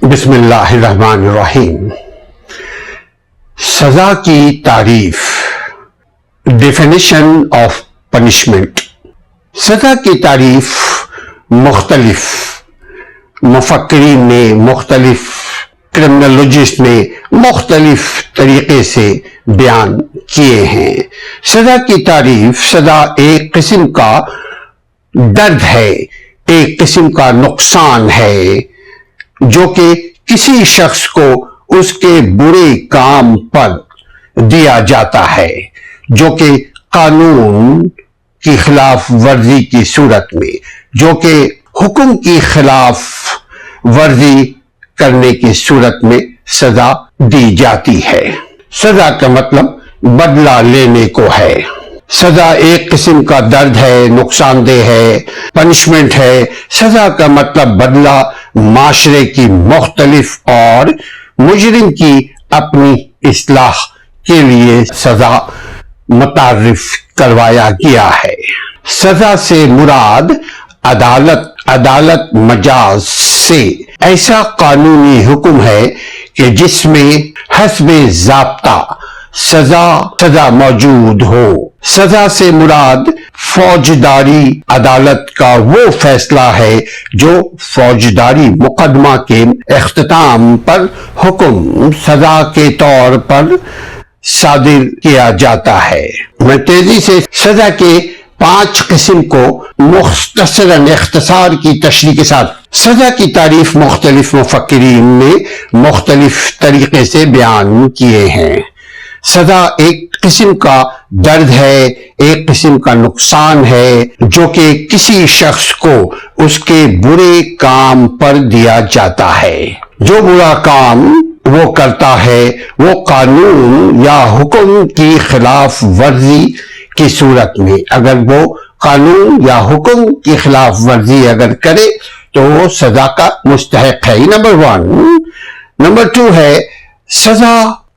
بسم اللہ الرحمن الرحیم۔ سزا کی تعریف، ڈیفینیشن آف پنشمنٹ۔ سزا کی تعریف مختلف مفکرین نے، مختلف کرمنالوجسٹ نے مختلف طریقے سے بیان کیے ہیں۔ سزا کی تعریف، سزا ایک قسم کا درد ہے، ایک قسم کا نقصان ہے جو کہ کسی شخص کو اس کے برے کام پر دیا جاتا ہے، جو کہ قانون کی خلاف ورزی کی صورت میں، جو کہ حکم کی خلاف ورزی کرنے کی صورت میں سزا دی جاتی ہے۔ سزا کا مطلب بدلہ لینے کو ہے۔ سزا ایک قسم کا درد ہے، نقصان دہ ہے، پنشمنٹ ہے۔ سزا کا مطلب بدلہ، معاشرے کی مختلف اور مجرم کی اپنی اصلاح کے لیے سزا متعارف کروایا گیا ہے۔ سزا سے مراد عدالت مجاز سے ایسا قانونی حکم ہے کہ جس میں حسب ضابطہ سزا موجود ہو۔ سزا سے مراد فوجداری عدالت کا وہ فیصلہ ہے جو فوجداری مقدمہ کے اختتام پر حکم سزا کے طور پر صادر کیا جاتا ہے۔ میں تیزی سے سزا کے 5 قسم کو مختصراً اختصار کی تشریح کے ساتھ، سزا کی تعریف مختلف مفکرین نے مختلف طریقے سے بیان کیے ہیں۔ سزا ایک قسم کا درد ہے، ایک قسم کا نقصان ہے جو کہ کسی شخص کو اس کے برے کام پر دیا جاتا ہے۔ جو برا کام وہ کرتا ہے وہ قانون یا حکم کی خلاف ورزی کی صورت میں، اگر وہ قانون یا حکم کی خلاف ورزی اگر کرے تو وہ سزا کا مستحق ہے۔ نمبر 1۔ نمبر 2 ہے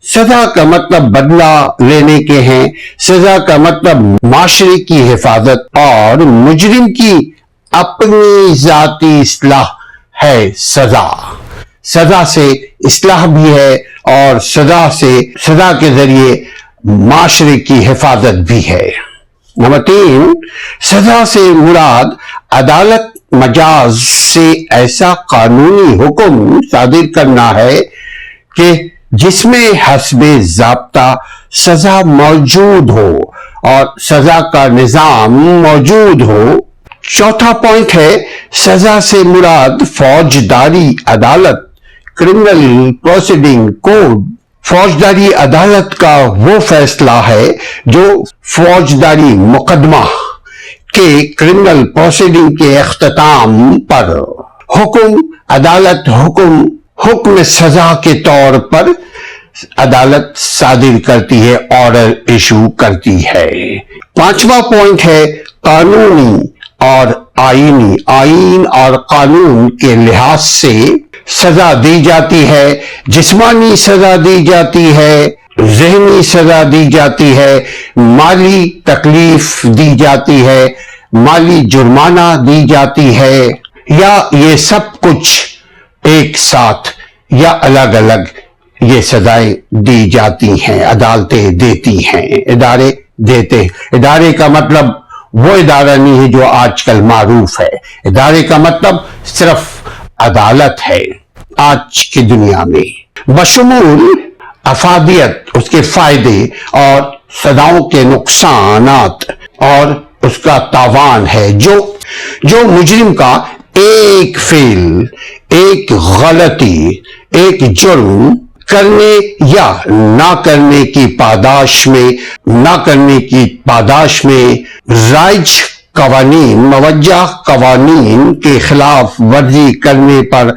سزا کا مطلب بدلہ لینے کے ہیں۔ سزا کا مطلب معاشرے کی حفاظت اور مجرم کی اپنی ذاتی اصلاح ہے۔ سزا سے اصلاح بھی ہے اور سزا کے ذریعے معاشرے کی حفاظت بھی ہے۔ نمبر 3، سزا سے مراد عدالت مجاز سے ایسا قانونی حکم صادر کرنا ہے کہ جس میں حسب ضابطہ سزا موجود ہو اور سزا کا نظام موجود ہو۔ چوتھا پوائنٹ ہے، سزا سے مراد فوجداری عدالت، کرمنل پروسیڈنگ کوڈ۔ فوجداری عدالت کا وہ فیصلہ ہے جو فوجداری مقدمہ کے کرمنل پروسیڈنگ کے اختتام پر حکم سزا کے طور پر عدالت صادر کرتی ہے، آرڈر ایشو کرتی ہے۔ 5واں پوائنٹ ہے، قانونی اور آئین اور قانون کے لحاظ سے سزا دی جاتی ہے۔ جسمانی سزا دی جاتی ہے، ذہنی سزا دی جاتی ہے، مالی تکلیف دی جاتی ہے، مالی جرمانہ دی جاتی ہے، یا یہ سب کچھ ایک ساتھ یا الگ الگ یہ سزائیں دی جاتی ہیں، عدالتیں دیتی ہیں، ادارے دیتے ہیں۔ ادارے کا مطلب وہ ادارہ نہیں ہے جو آج کل معروف ہے۔ ادارے کا مطلب صرف عدالت ہے آج کی دنیا میں، بشمول افادیت، اس کے فائدے اور سزاؤں کے نقصانات اور اس کا تاوان ہے جو مجرم کا ایک فعل، ایک غلطی، ایک جرم کرنے یا نہ کرنے کی پاداش میں رائج قوانین، موجہ قوانین کے خلاف ورزی کرنے پر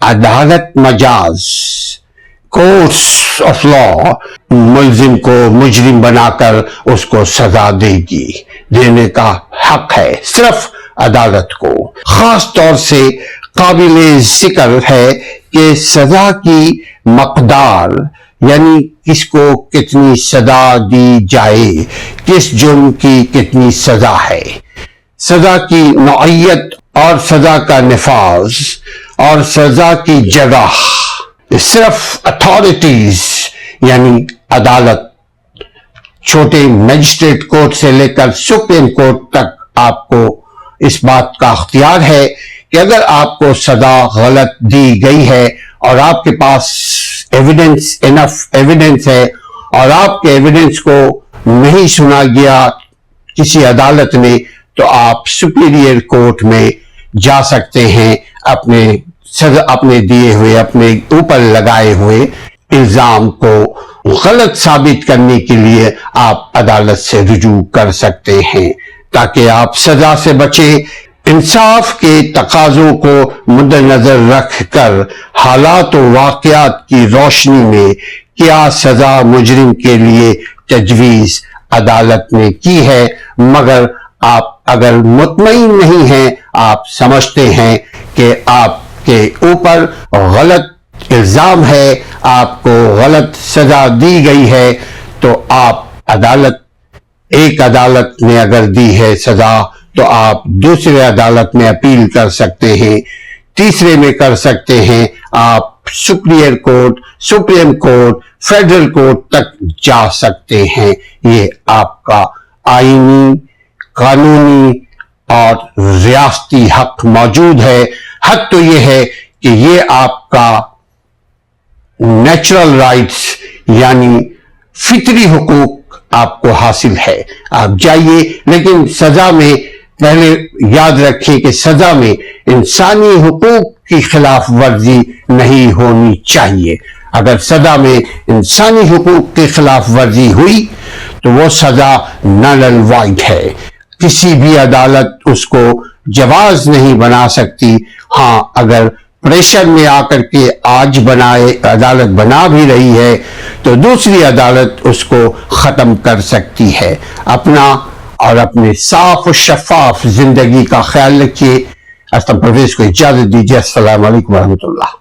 عدالت مجاز، کورٹس آف لا، ملزم کو مجرم بنا کر اس کو سزا دینے کا حق ہے صرف عدالت کو۔ خاص طور سے قابل ذکر ہے کہ سزا کی مقدار، یعنی کس کو کتنی سزا دی جائے، کس جرم کی کتنی سزا ہے، سزا کی نوعیت اور سزا کا نفاذ اور سزا کی جگہ صرف اتھارٹیز یعنی عدالت، چھوٹے مجسٹریٹ کورٹ سے لے کر سپریم کورٹ تک آپ کو اس بات کا اختیار ہے کہ اگر آپ کو سزا غلط دی گئی ہے اور آپ کے پاس انف ایویڈنس ہے اور آپ کے ایویڈنس کو نہیں سنا گیا کسی عدالت میں، تو آپ سپیریئر کورٹ میں جا سکتے ہیں اپنے دیے ہوئے، اپنے اوپر لگائے ہوئے الزام کو غلط ثابت کرنے کے لیے آپ عدالت سے رجوع کر سکتے ہیں تاکہ آپ سزا سے بچیں۔ انصاف کے تقاضوں کو مد نظر رکھ کر حالات و واقعات کی روشنی میں کیا سزا مجرم کے لیے تجویز عدالت نے کی ہے، مگر آپ اگر مطمئن نہیں ہیں، آپ سمجھتے ہیں کہ آپ کے اوپر غلط الزام ہے، آپ کو غلط سزا دی گئی ہے، تو آپ ایک عدالت نے اگر دی ہے سزا تو آپ دوسرے عدالت میں اپیل کر سکتے ہیں، تیسرے میں کر سکتے ہیں، آپ superior court, supreme court, federal court تک جا سکتے ہیں۔ یہ آپ کا آئینی، قانونی اور ریاستی حق موجود ہے۔ حق تو یہ ہے کہ یہ آپ کا نیچرل رائٹس یعنی فطری حقوق آپ کو حاصل ہے، آپ جائیے، لیکن سزا میں پہلے یاد رکھیں کہ سزا میں انسانی حقوق کی خلاف ورزی نہیں ہونی چاہیے۔ اگر سزا میں انسانی حقوق کی خلاف ورزی ہوئی تو وہ سزا نل اینڈ وائڈ ہے، کسی بھی عدالت اس کو جواز نہیں بنا سکتی۔ ہاں، اگر پریشر میں آ کر کے آج عدالت بنا بھی رہی ہے تو دوسری عدالت اس کو ختم کر سکتی ہے۔ اپنا اور اپنے صاف و شفاف زندگی کا خیال رکھیے۔ اسلم پرویز کو اجازت دیجیے۔ السلام علیکم ورحمۃ اللہ۔